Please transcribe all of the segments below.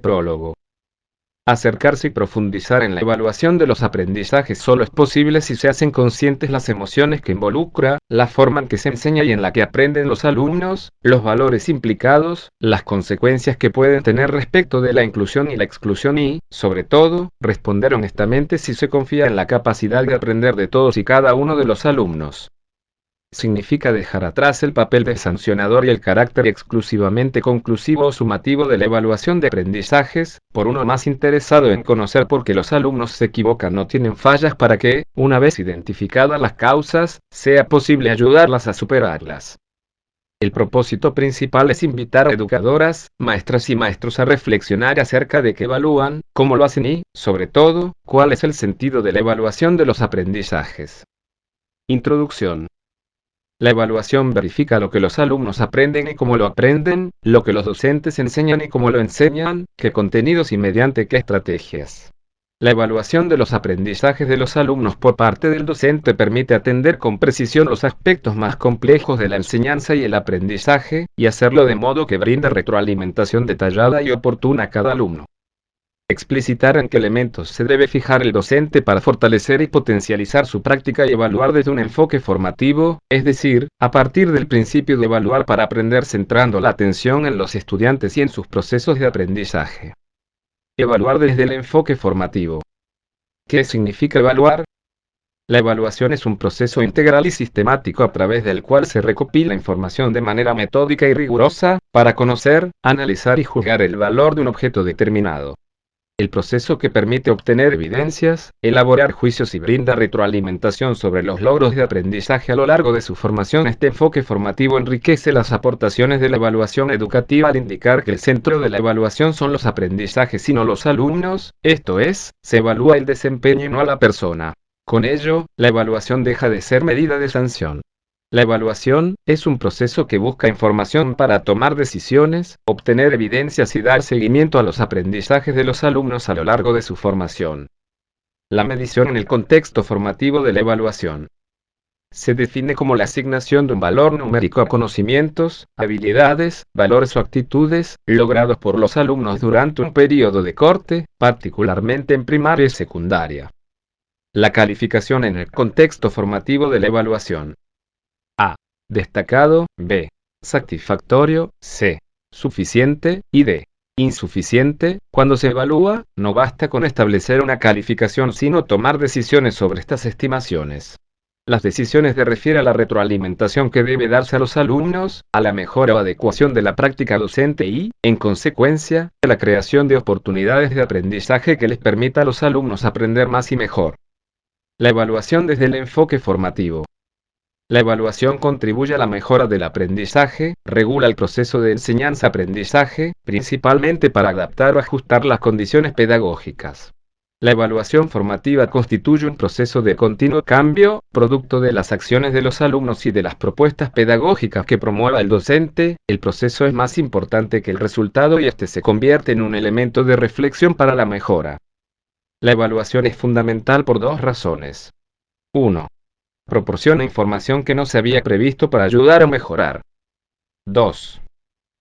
Prólogo. Acercarse y profundizar en la evaluación de los aprendizajes solo es posible si se hacen conscientes las emociones que involucra, la forma en que se enseña y en la que aprenden los alumnos, los valores implicados, las consecuencias que pueden tener respecto de la inclusión y la exclusión y, sobre todo, responder honestamente si se confía en la capacidad de aprender de todos y cada uno de los alumnos. Significa dejar atrás el papel de sancionador y el carácter exclusivamente conclusivo o sumativo de la evaluación de aprendizajes, por uno más interesado en conocer por qué los alumnos se equivocan o tienen fallas para que, una vez identificadas las causas, sea posible ayudarlas a superarlas. El propósito principal es invitar a educadoras, maestras y maestros a reflexionar acerca de qué evalúan, cómo lo hacen y, sobre todo, cuál es el sentido de la evaluación de los aprendizajes. Introducción. La evaluación verifica lo que los alumnos aprenden y cómo lo aprenden, lo que los docentes enseñan y cómo lo enseñan, qué contenidos y mediante qué estrategias. La evaluación de los aprendizajes de los alumnos por parte del docente permite atender con precisión los aspectos más complejos de la enseñanza y el aprendizaje, y hacerlo de modo que brinda retroalimentación detallada y oportuna a cada alumno. Explicitar en qué elementos se debe fijar el docente para fortalecer y potencializar su práctica y evaluar desde un enfoque formativo, es decir, a partir del principio de evaluar para aprender centrando la atención en los estudiantes y en sus procesos de aprendizaje. Evaluar desde el enfoque formativo. ¿Qué significa evaluar? La evaluación es un proceso integral y sistemático a través del cual se recopila información de manera metódica y rigurosa, para conocer, analizar y juzgar el valor de un objeto determinado. El proceso que permite obtener evidencias, elaborar juicios y brinda retroalimentación sobre los logros de aprendizaje a lo largo de su formación. Este enfoque formativo enriquece las aportaciones de la evaluación educativa al indicar que el centro de la evaluación son los aprendizajes y no los alumnos, esto es, se evalúa el desempeño y no a la persona. Con ello, la evaluación deja de ser medida de sanción. La evaluación es un proceso que busca información para tomar decisiones, obtener evidencias y dar seguimiento a los aprendizajes de los alumnos a lo largo de su formación. La medición en el contexto formativo de la evaluación se define como la asignación de un valor numérico a conocimientos, habilidades, valores o actitudes, logrados por los alumnos durante un periodo de corte, particularmente en primaria y secundaria. La calificación en el contexto formativo de la evaluación. A. Destacado, B. Satisfactorio, C. Suficiente, y D. Insuficiente. Cuando se evalúa, no basta con establecer una calificación sino tomar decisiones sobre estas estimaciones. Las decisiones se refieren a la retroalimentación que debe darse a los alumnos, a la mejora o adecuación de la práctica docente y, en consecuencia, a la creación de oportunidades de aprendizaje que les permita a los alumnos aprender más y mejor. La evaluación desde el enfoque formativo. La evaluación contribuye a la mejora del aprendizaje, regula el proceso de enseñanza-aprendizaje, principalmente para adaptar o ajustar las condiciones pedagógicas. La evaluación formativa constituye un proceso de continuo cambio, producto de las acciones de los alumnos y de las propuestas pedagógicas que promueva el docente. El proceso es más importante que el resultado y este se convierte en un elemento de reflexión para la mejora. La evaluación es fundamental por dos razones. 1. Proporciona información que no se había previsto para ayudar a mejorar. 2.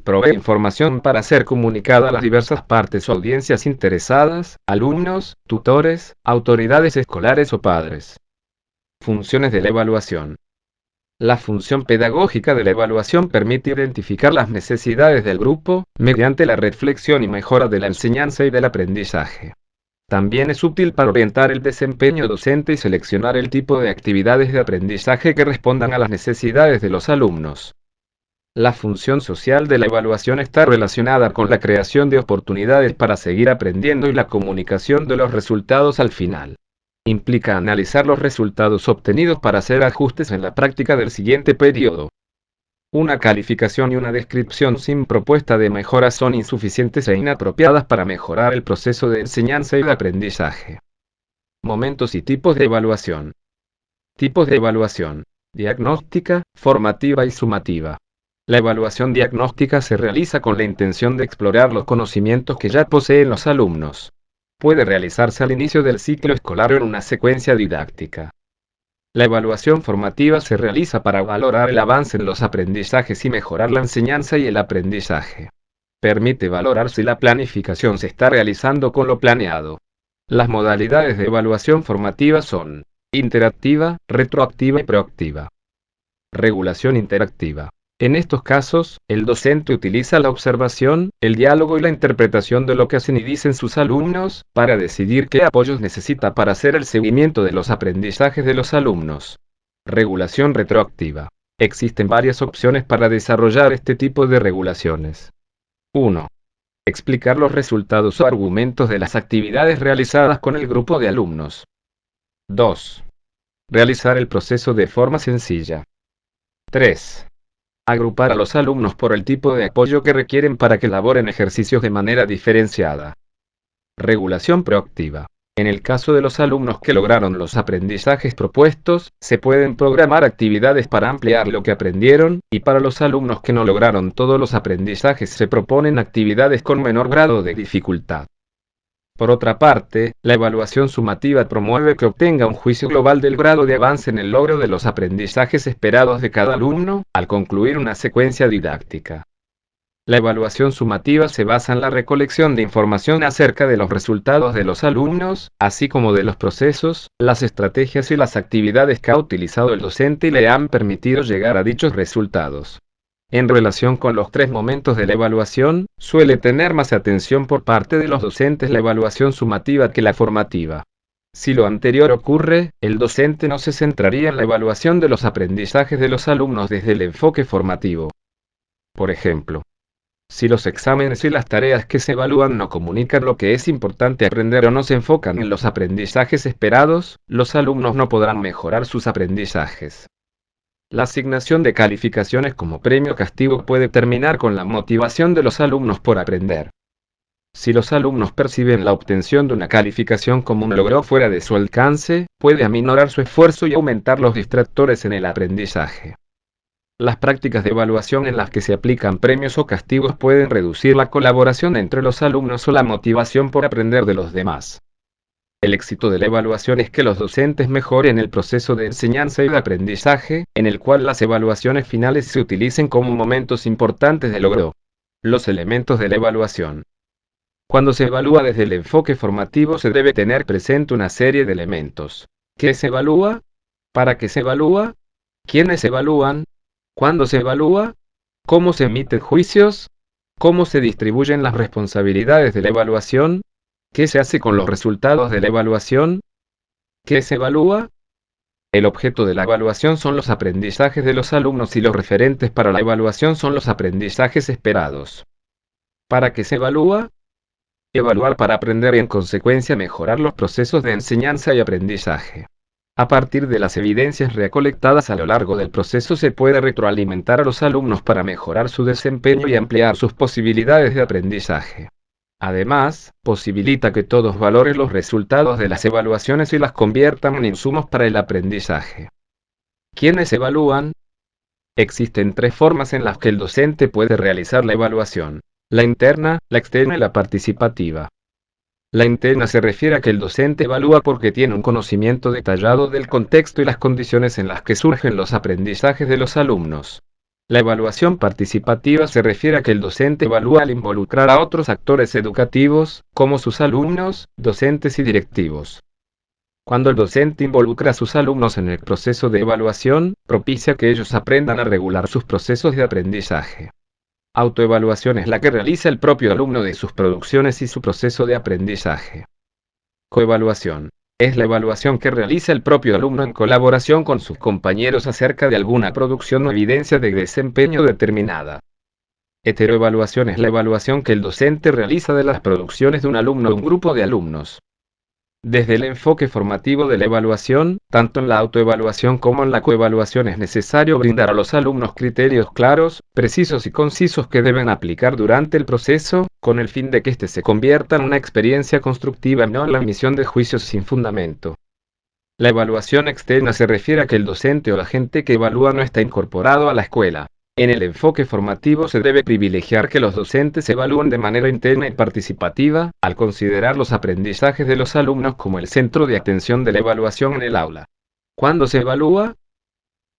Provee información para ser comunicada a las diversas partes o audiencias interesadas, alumnos, tutores, autoridades escolares o padres. Funciones de la evaluación. La función pedagógica de la evaluación permite identificar las necesidades del grupo, mediante la reflexión y mejora de la enseñanza y del aprendizaje. También es útil para orientar el desempeño docente y seleccionar el tipo de actividades de aprendizaje que respondan a las necesidades de los alumnos. La función social de la evaluación está relacionada con la creación de oportunidades para seguir aprendiendo y la comunicación de los resultados al final. Implica analizar los resultados obtenidos para hacer ajustes en la práctica del siguiente periodo. Una calificación y una descripción sin propuesta de mejora son insuficientes e inapropiadas para mejorar el proceso de enseñanza y de aprendizaje. Momentos y tipos de evaluación. Tipos de evaluación: diagnóstica, formativa y sumativa. La evaluación diagnóstica se realiza con la intención de explorar los conocimientos que ya poseen los alumnos. Puede realizarse al inicio del ciclo escolar o en una secuencia didáctica. La evaluación formativa se realiza para valorar el avance en los aprendizajes y mejorar la enseñanza y el aprendizaje. Permite valorar si la planificación se está realizando con lo planeado. Las modalidades de evaluación formativa son interactiva, retroactiva y proactiva. Regulación interactiva. En estos casos, el docente utiliza la observación, el diálogo y la interpretación de lo que hacen y dicen sus alumnos, para decidir qué apoyos necesita para hacer el seguimiento de los aprendizajes de los alumnos. Regulación retroactiva. Existen varias opciones para desarrollar este tipo de regulaciones. 1. Explicar los resultados o argumentos de las actividades realizadas con el grupo de alumnos. 2. Realizar el proceso de forma sencilla. 3. Agrupar a los alumnos por el tipo de apoyo que requieren para que elaboren ejercicios de manera diferenciada. Regulación proactiva. En el caso de los alumnos que lograron los aprendizajes propuestos, se pueden programar actividades para ampliar lo que aprendieron, y para los alumnos que no lograron todos los aprendizajes se proponen actividades con menor grado de dificultad. Por otra parte, la evaluación sumativa promueve que obtenga un juicio global del grado de avance en el logro de los aprendizajes esperados de cada alumno, al concluir una secuencia didáctica. La evaluación sumativa se basa en la recolección de información acerca de los resultados de los alumnos, así como de los procesos, las estrategias y las actividades que ha utilizado el docente y le han permitido llegar a dichos resultados. En relación con los 3 momentos de la evaluación, suele tener más atención por parte de los docentes la evaluación sumativa que la formativa. Si lo anterior ocurre, el docente no se centraría en la evaluación de los aprendizajes de los alumnos desde el enfoque formativo. Por ejemplo, si los exámenes y las tareas que se evalúan no comunican lo que es importante aprender o no se enfocan en los aprendizajes esperados, los alumnos no podrán mejorar sus aprendizajes. La asignación de calificaciones como premio o castigo puede terminar con la motivación de los alumnos por aprender. Si los alumnos perciben la obtención de una calificación como un logro fuera de su alcance, puede aminorar su esfuerzo y aumentar los distractores en el aprendizaje. Las prácticas de evaluación en las que se aplican premios o castigos pueden reducir la colaboración entre los alumnos o la motivación por aprender de los demás. El éxito de la evaluación es que los docentes mejoren el proceso de enseñanza y de aprendizaje, en el cual las evaluaciones finales se utilicen como momentos importantes de logro. Los elementos de la evaluación. Cuando se evalúa desde el enfoque formativo se debe tener presente una serie de elementos. ¿Qué se evalúa? ¿Para qué se evalúa? ¿Quiénes evalúan? ¿Cuándo se evalúa? ¿Cómo se emiten juicios? ¿Cómo se distribuyen las responsabilidades de la evaluación? ¿Qué se hace con los resultados de la evaluación? ¿Qué se evalúa? El objeto de la evaluación son los aprendizajes de los alumnos y los referentes para la evaluación son los aprendizajes esperados. ¿Para qué se evalúa? Evaluar para aprender y en consecuencia mejorar los procesos de enseñanza y aprendizaje. A partir de las evidencias recolectadas a lo largo del proceso se puede retroalimentar a los alumnos para mejorar su desempeño y ampliar sus posibilidades de aprendizaje. Además, posibilita que todos valoren los resultados de las evaluaciones y las conviertan en insumos para el aprendizaje. ¿Quiénes evalúan? Existen 3 formas en las que el docente puede realizar la evaluación: la interna, la externa y la participativa. La interna se refiere a que el docente evalúa porque tiene un conocimiento detallado del contexto y las condiciones en las que surgen los aprendizajes de los alumnos. La evaluación participativa se refiere a que el docente evalúa al involucrar a otros actores educativos, como sus alumnos, docentes y directivos. Cuando el docente involucra a sus alumnos en el proceso de evaluación, propicia que ellos aprendan a regular sus procesos de aprendizaje. Autoevaluación es la que realiza el propio alumno de sus producciones y su proceso de aprendizaje. Coevaluación. Es la evaluación que realiza el propio alumno en colaboración con sus compañeros acerca de alguna producción o evidencia de desempeño determinada. Heteroevaluación es la evaluación que el docente realiza de las producciones de un alumno o un grupo de alumnos. Desde el enfoque formativo de la evaluación, tanto en la autoevaluación como en la coevaluación es necesario brindar a los alumnos criterios claros, precisos y concisos que deben aplicar durante el proceso, con el fin de que éste se convierta en una experiencia constructiva y no en la emisión de juicios sin fundamento. La evaluación externa se refiere a que el docente o agente que evalúa no está incorporado a la escuela. En el enfoque formativo se debe privilegiar que los docentes evalúen de manera interna y participativa, al considerar los aprendizajes de los alumnos como el centro de atención de la evaluación en el aula. ¿Cuándo se evalúa?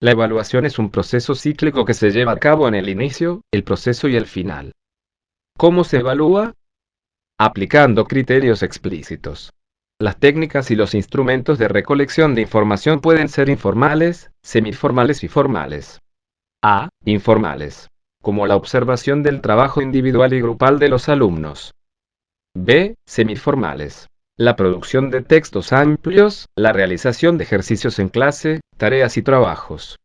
La evaluación es un proceso cíclico que se lleva a cabo en el inicio, el proceso y el final. ¿Cómo se evalúa? Aplicando criterios explícitos. Las técnicas y los instrumentos de recolección de información pueden ser informales, semiformales y formales. A. Informales. Como la observación del trabajo individual y grupal de los alumnos. B. Semiformales. La producción de textos amplios, la realización de ejercicios en clase, tareas y trabajos.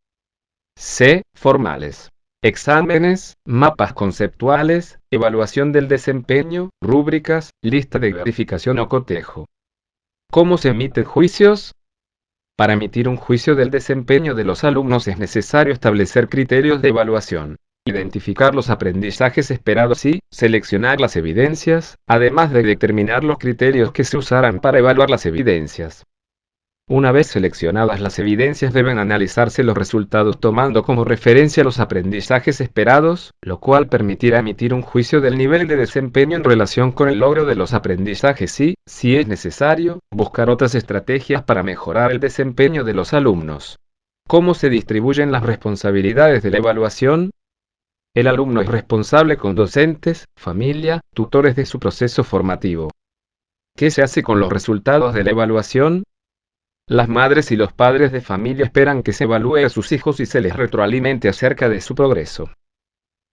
C. Formales. Exámenes, mapas conceptuales, evaluación del desempeño, rúbricas, lista de verificación o cotejo. ¿Cómo se emiten juicios? Para emitir un juicio del desempeño de los alumnos es necesario establecer criterios de evaluación, identificar los aprendizajes esperados y seleccionar las evidencias, además de determinar los criterios que se usarán para evaluar las evidencias. Una vez seleccionadas las evidencias deben analizarse los resultados tomando como referencia los aprendizajes esperados, lo cual permitirá emitir un juicio del nivel de desempeño en relación con el logro de los aprendizajes y, si es necesario, buscar otras estrategias para mejorar el desempeño de los alumnos. ¿Cómo se distribuyen las responsabilidades de la evaluación? El alumno es responsable con docentes, familia, tutores de su proceso formativo. ¿Qué se hace con los resultados de la evaluación? Las madres y los padres de familia esperan que se evalúe a sus hijos y se les retroalimente acerca de su progreso.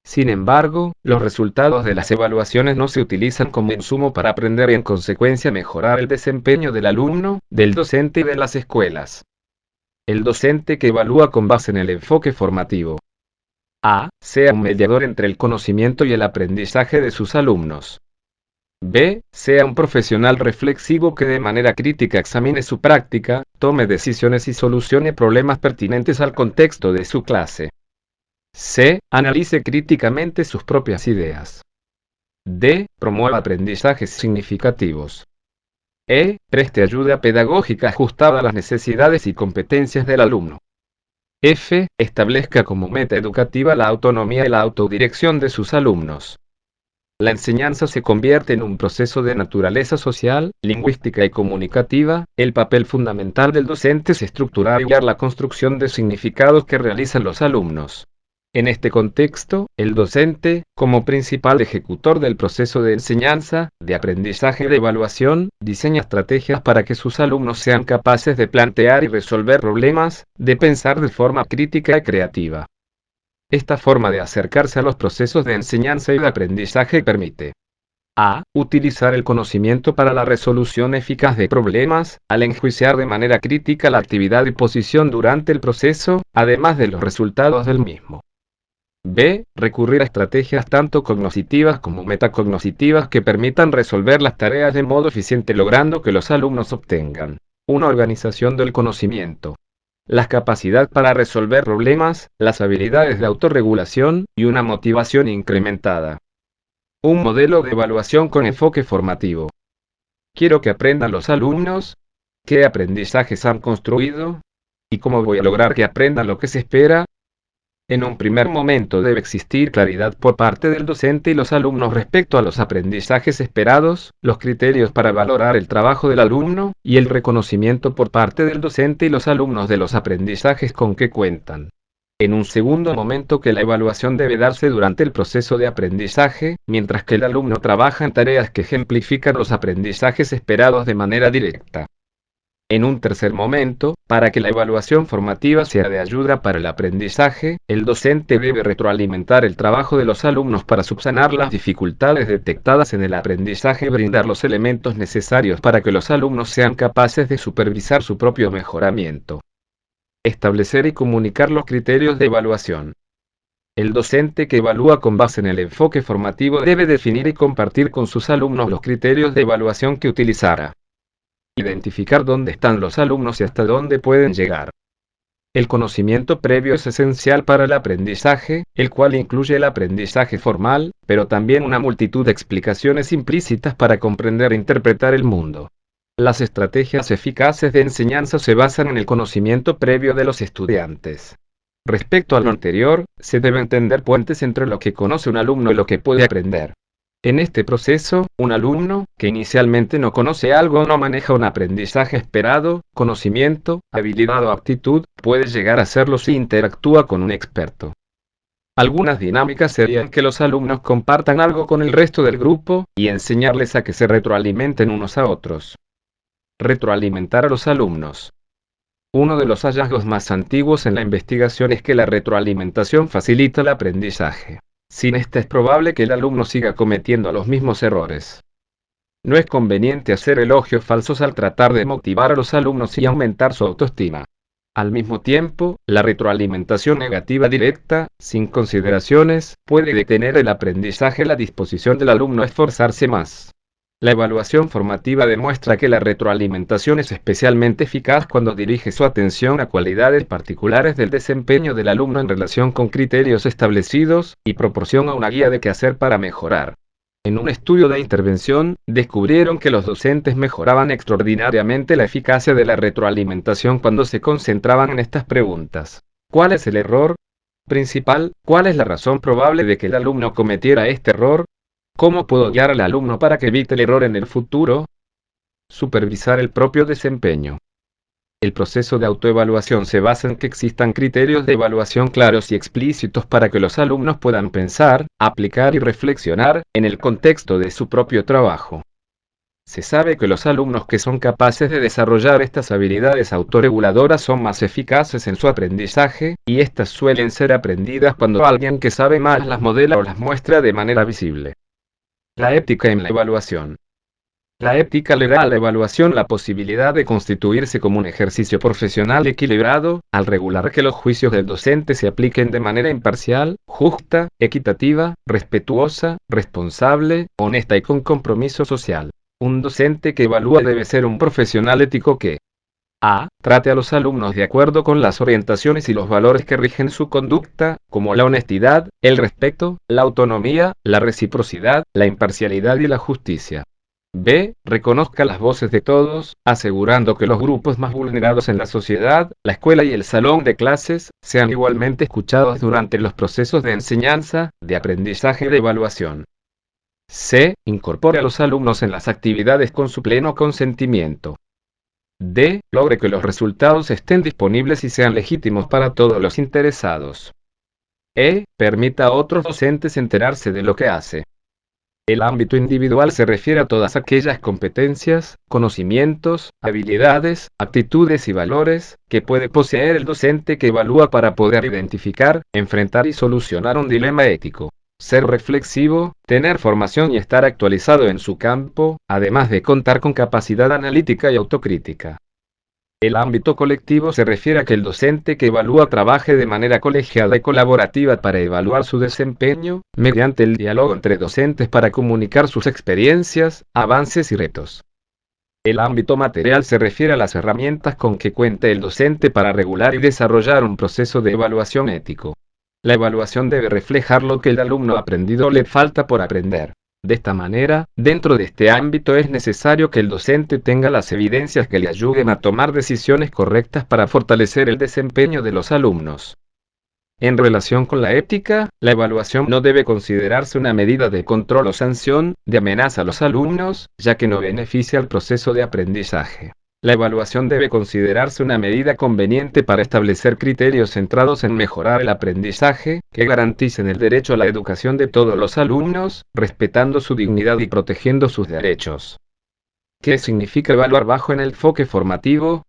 Sin embargo, los resultados de las evaluaciones no se utilizan como insumo para aprender y en consecuencia mejorar el desempeño del alumno, del docente y de las escuelas. El docente que evalúa con base en el enfoque formativo. A. Sea un mediador entre el conocimiento y el aprendizaje de sus alumnos. B. Sea un profesional reflexivo que de manera crítica examine su práctica, tome decisiones y solucione problemas pertinentes al contexto de su clase. C. Analice críticamente sus propias ideas. D. Promueva aprendizajes significativos. E. Preste ayuda pedagógica ajustada a las necesidades y competencias del alumno. F. Establezca como meta educativa la autonomía y la autodirección de sus alumnos. La enseñanza se convierte en un proceso de naturaleza social, lingüística y comunicativa. El papel fundamental del docente es estructurar y guiar la construcción de significados que realizan los alumnos. En este contexto, el docente, como principal ejecutor del proceso de enseñanza, de aprendizaje y de evaluación, diseña estrategias para que sus alumnos sean capaces de plantear y resolver problemas, de pensar de forma crítica y creativa. Esta forma de acercarse a los procesos de enseñanza y de aprendizaje permite a. Utilizar el conocimiento para la resolución eficaz de problemas, al enjuiciar de manera crítica la actividad y posición durante el proceso, además de los resultados del mismo. B. Recurrir a estrategias tanto cognitivas como metacognitivas que permitan resolver las tareas de modo eficiente logrando que los alumnos obtengan una organización del conocimiento, la capacidad para resolver problemas, las habilidades de autorregulación y una motivación incrementada. Un modelo de evaluación con enfoque formativo. Quiero que aprendan los alumnos. ¿Qué aprendizajes han construido? ¿Y cómo voy a lograr que aprendan lo que se espera? En un primer momento debe existir claridad por parte del docente y los alumnos respecto a los aprendizajes esperados, los criterios para valorar el trabajo del alumno, y el reconocimiento por parte del docente y los alumnos de los aprendizajes con que cuentan. En un segundo momento que la evaluación debe darse durante el proceso de aprendizaje, mientras que el alumno trabaja en tareas que ejemplifican los aprendizajes esperados de manera directa. En un tercer momento, para que la evaluación formativa sea de ayuda para el aprendizaje, el docente debe retroalimentar el trabajo de los alumnos para subsanar las dificultades detectadas en el aprendizaje y brindar los elementos necesarios para que los alumnos sean capaces de supervisar su propio mejoramiento. Establecer y comunicar los criterios de evaluación. El docente que evalúa con base en el enfoque formativo debe definir y compartir con sus alumnos los criterios de evaluación que utilizará. Identificar dónde están los alumnos y hasta dónde pueden llegar. El conocimiento previo es esencial para el aprendizaje, el cual incluye el aprendizaje formal, pero también una multitud de explicaciones implícitas para comprender e interpretar el mundo. Las estrategias eficaces de enseñanza se basan en el conocimiento previo de los estudiantes. Respecto a lo anterior, se deben tender puentes entre lo que conoce un alumno y lo que puede aprender. En este proceso, un alumno, que inicialmente no conoce algo o no maneja un aprendizaje esperado, conocimiento, habilidad o aptitud, puede llegar a serlo si interactúa con un experto. Algunas dinámicas serían que los alumnos compartan algo con el resto del grupo, y enseñarles a que se retroalimenten unos a otros. Retroalimentar a los alumnos. Uno de los hallazgos más antiguos en la investigación es que la retroalimentación facilita el aprendizaje. Sin esta es probable que el alumno siga cometiendo los mismos errores. No es conveniente hacer elogios falsos al tratar de motivar a los alumnos y aumentar su autoestima. Al mismo tiempo, la retroalimentación negativa directa, sin consideraciones, puede detener el aprendizaje. La disposición del alumno a esforzarse más. La evaluación formativa demuestra que la retroalimentación es especialmente eficaz cuando dirige su atención a cualidades particulares del desempeño del alumno en relación con criterios establecidos, y proporciona una guía de qué hacer para mejorar. En un estudio de intervención, descubrieron que los docentes mejoraban extraordinariamente la eficacia de la retroalimentación cuando se concentraban en estas preguntas. ¿Cuál es el error principal? ¿Cuál es la razón probable de que el alumno cometiera este error? ¿Cómo puedo guiar al alumno para que evite el error en el futuro? Supervisar el propio desempeño. El proceso de autoevaluación se basa en que existan criterios de evaluación claros y explícitos para que los alumnos puedan pensar, aplicar y reflexionar en el contexto de su propio trabajo. Se sabe que los alumnos que son capaces de desarrollar estas habilidades autorreguladoras son más eficaces en su aprendizaje, y estas suelen ser aprendidas cuando alguien que sabe más las modela o las muestra de manera visible. La ética en la evaluación. La ética le da a la evaluación la posibilidad de constituirse como un ejercicio profesional equilibrado, al regular que los juicios del docente se apliquen de manera imparcial, justa, equitativa, respetuosa, responsable, honesta y con compromiso social. Un docente que evalúa debe ser un profesional ético que a. Trate a los alumnos de acuerdo con las orientaciones y los valores que rigen su conducta, como la honestidad, el respeto, la autonomía, la reciprocidad, la imparcialidad y la justicia. B. Reconozca las voces de todos, asegurando que los grupos más vulnerados en la sociedad, la escuela y el salón de clases, sean igualmente escuchados durante los procesos de enseñanza, de aprendizaje y de evaluación. C. Incorpore a los alumnos en las actividades con su pleno consentimiento. D. Logre que los resultados estén disponibles y sean legítimos para todos los interesados. E. Permita a otros docentes enterarse de lo que hace. El ámbito individual se refiere a todas aquellas competencias, conocimientos, habilidades, actitudes y valores que puede poseer el docente que evalúa para poder identificar, enfrentar y solucionar un dilema ético. Ser reflexivo, tener formación y estar actualizado en su campo, además de contar con capacidad analítica y autocrítica. El ámbito colectivo se refiere a que el docente que evalúa trabaje de manera colegiada y colaborativa para evaluar su desempeño, mediante el diálogo entre docentes para comunicar sus experiencias, avances y retos. El ámbito material se refiere a las herramientas con que cuente el docente para regular y desarrollar un proceso de evaluación ético. La evaluación debe reflejar lo que el alumno ha aprendido o le falta por aprender. De esta manera, dentro de este ámbito es necesario que el docente tenga las evidencias que le ayuden a tomar decisiones correctas para fortalecer el desempeño de los alumnos. En relación con la ética, la evaluación no debe considerarse una medida de control o sanción, de amenaza a los alumnos, ya que no beneficia al proceso de aprendizaje. La evaluación debe considerarse una medida conveniente para establecer criterios centrados en mejorar el aprendizaje, que garanticen el derecho a la educación de todos los alumnos, respetando su dignidad y protegiendo sus derechos. ¿Qué significa evaluar bajo el enfoque formativo?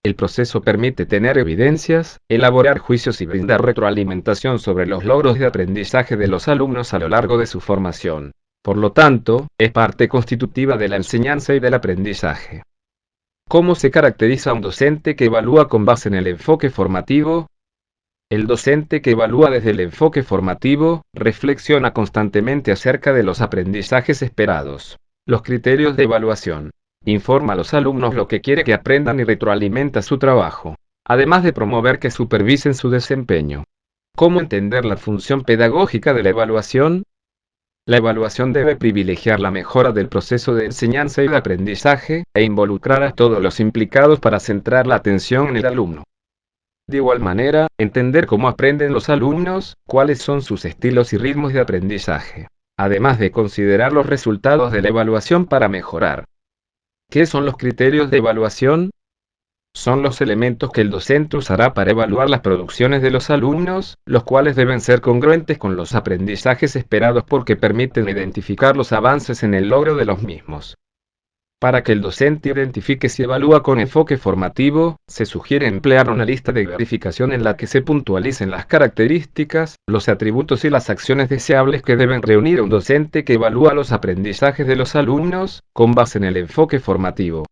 El proceso permite tener evidencias, elaborar juicios y brindar retroalimentación sobre los logros de aprendizaje de los alumnos a lo largo de su formación. Por lo tanto, es parte constitutiva de la enseñanza y del aprendizaje. ¿Cómo se caracteriza un docente que evalúa con base en el enfoque formativo? El docente que evalúa desde el enfoque formativo, reflexiona constantemente acerca de los aprendizajes esperados, los criterios de evaluación, informa a los alumnos lo que quiere que aprendan y retroalimenta su trabajo, además de promover que supervisen su desempeño. ¿Cómo entender la función pedagógica de la evaluación? La evaluación debe privilegiar la mejora del proceso de enseñanza y de aprendizaje, e involucrar a todos los implicados para centrar la atención en el alumno. De igual manera, entender cómo aprenden los alumnos, cuáles son sus estilos y ritmos de aprendizaje, además de considerar los resultados de la evaluación para mejorar. ¿Qué son los criterios de evaluación? son los elementos que el docente usará para evaluar las producciones de los alumnos, los cuales deben ser congruentes con los aprendizajes esperados porque permiten identificar los avances en el logro de los mismos. Para que el docente identifique si evalúa con enfoque formativo, se sugiere emplear una lista de verificación en la que se puntualicen las características, los atributos y las acciones deseables que deben reunir un docente que evalúa los aprendizajes de los alumnos, con base en el enfoque formativo.